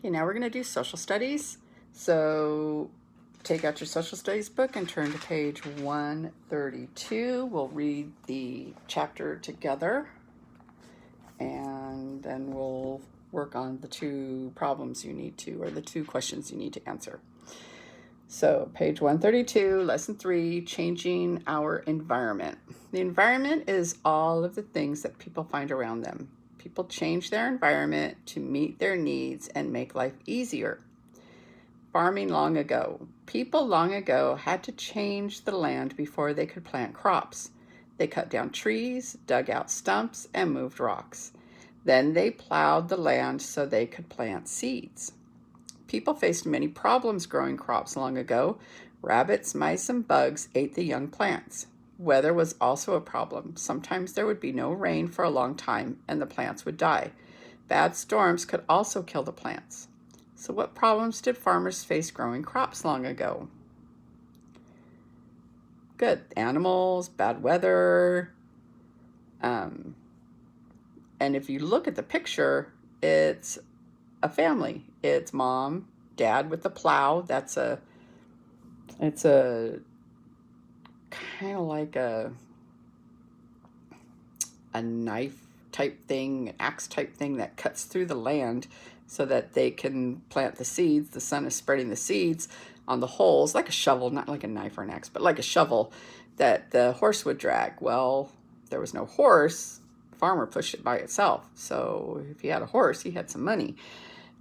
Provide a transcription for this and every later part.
Okay, now we're going to do social studies. So take out your social studies book and turn to page 132. We'll read the chapter together and then we'll work on the two problems you need to, or the two questions you need to answer. So page 132, lesson 3, changing our environment. The environment is all of the things that people find around them. People change their environment to meet their needs and make life easier. Farming long ago. People long ago had to change the land before they could plant crops. They cut down trees, dug out stumps, and moved rocks. Then they plowed the land so they could plant seeds. People faced many problems growing crops long ago. Rabbits, mice, and bugs ate the young plants. Weather was also a problem. Sometimes there would be no rain for a long time and the plants would die. Bad storms could also kill the plants. So what problems did farmers face growing crops long ago? Good. Animals, bad weather. And if you look at the picture, it's a family. It's mom, dad with the plow. It's a kind of like a knife type thing, an axe type thing that cuts through the land so that they can plant the seeds. The sun is spreading the seeds on the holes, like a shovel, not like a knife or an axe, but like a shovel that the horse would drag. Well, if there was no horse, the farmer pushed it by itself. So if he had a horse, he had some money.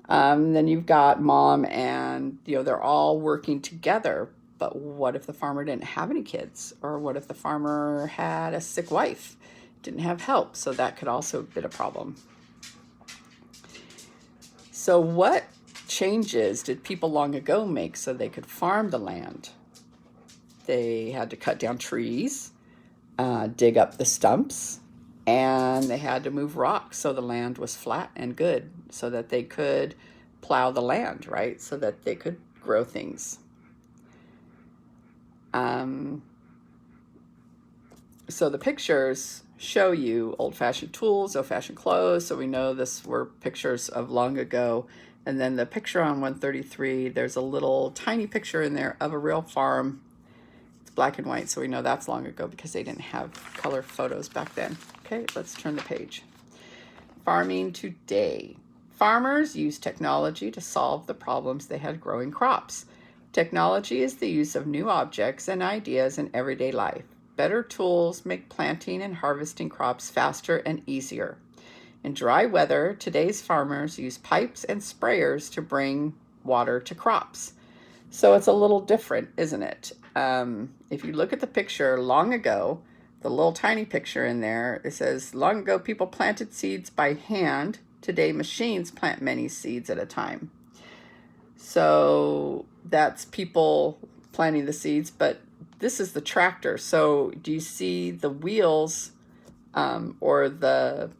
Then you've got mom and, they're all working together. But what if the farmer didn't have any kids? Or what if the farmer had a sick wife, didn't have help? So that could also be a problem. So what changes did people long ago make so they could farm the land? They had to cut down trees, dig up the stumps, and they had to move rocks so the land was flat and good so that they could plow the land, right? So that they could grow things. So the pictures show you old-fashioned tools, old-fashioned clothes. So we know this were pictures of long ago. And then the picture on 133, there's a little tiny picture in there of a real farm. It's black and white, so we know that's long ago because they didn't have color photos back then. Okay, let's turn the page. Farming today. Farmers use technology to solve the problems they had growing crops. Technology is the use of new objects and ideas in everyday life. Better tools make planting and harvesting crops faster and easier. In dry weather, today's farmers use pipes and sprayers to bring water to crops. So it's a little different, isn't it? If you look at the picture long ago, the little tiny picture in there, it says, long ago people planted seeds by hand. Today machines plant many seeds at a time. So that's people planting the seeds, but this is the tractor. So do you see the wheels or the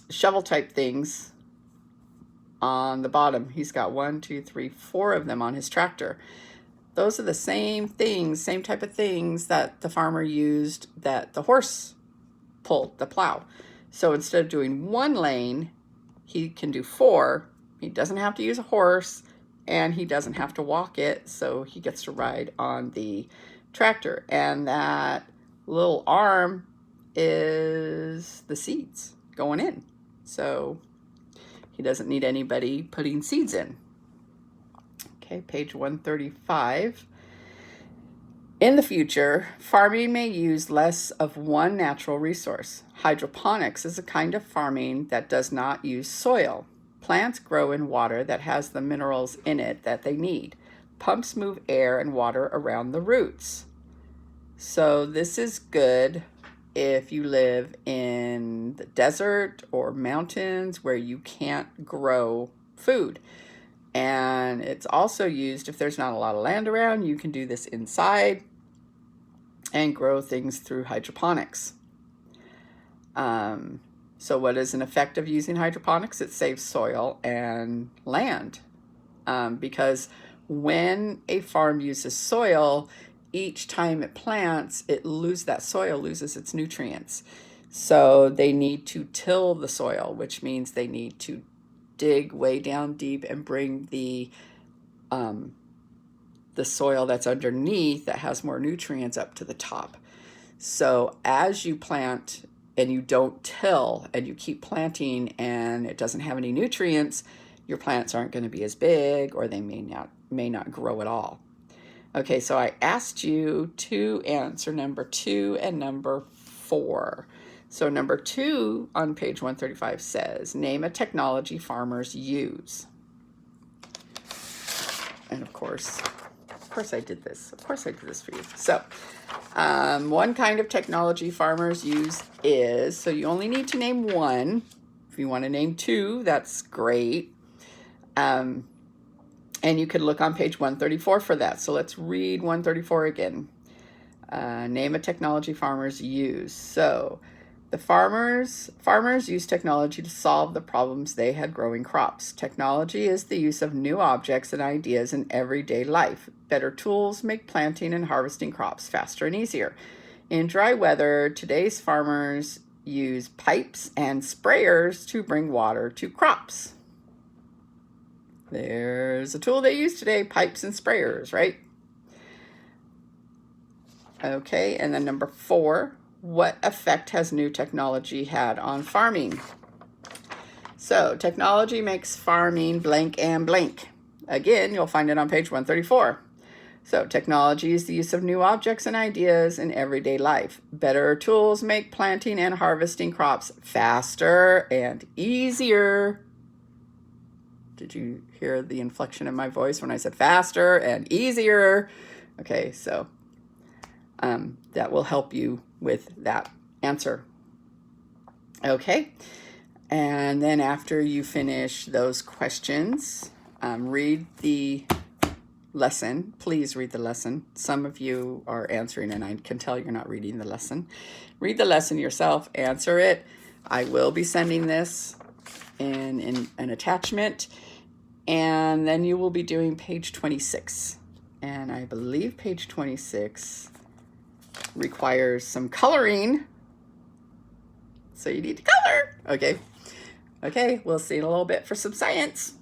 shovel type things on the bottom? He's got 1, 2, 3, 4 of them on his tractor. Those are the same things, same type of things that the farmer used that the horse pulled, the plow. So instead of doing 1 lane, he can do 4. He doesn't have to use a horse and he doesn't have to walk it, so he gets to ride on the tractor. And that little arm is the seeds going in. So he doesn't need anybody putting seeds in. Okay, page 135. In the future, farming may use less of one natural resource. Hydroponics is a kind of farming that does not use soil. Plants grow in water that has the minerals in it that they need. Pumps move air and water around the roots. So this is good if you live in the desert or mountains where you can't grow food. And it's also used if there's not a lot of land around. You can do this inside and grow things through hydroponics. So what is an effect of using hydroponics? It saves soil and land because when a farm uses soil, each time it plants, that soil loses its nutrients. So they need to till the soil, which means they need to dig way down deep and bring the soil that's underneath that has more nutrients up to the top. So as you plant and you don't till and you keep planting and it doesn't have any nutrients, your plants aren't going to be as big, or they may not grow at all. Okay, so I asked you to answer number 2 and number 4. So number 2 on page 135 says, name a technology farmers use. And of course I did this. Of course I did this for you. So one kind of technology farmers use is, so you only need to name one. If you want to name 2, that's great. And you could look on page 134 for that. So let's read 134 again. Name a technology farmers use. So the farmers use technology to solve the problems they had growing crops. Technology is the use of new objects and ideas in everyday life. Better tools make planting and harvesting crops faster and easier. In dry weather, today's farmers use pipes and sprayers to bring water to crops. There's a tool they use today, pipes and sprayers, right? Okay, and then number 4, what effect has new technology had on farming? So technology makes farming blank and blank. Again, you'll find it on page 134. So technology is the use of new objects and ideas in everyday life. Better tools make planting and harvesting crops faster and easier. Did you hear the inflection in my voice when I said faster and easier? Okay, so that will help you with that answer. Okay, and then after you finish those questions, read the lesson. Please read the lesson. Some of you are answering and I can tell you're not reading the lesson. Read the lesson yourself, answer it. I will be sending this in an attachment, and then you will be doing page 26. And I believe page 26 requires some coloring. So you need to color. Okay, we'll see in a little bit for some science.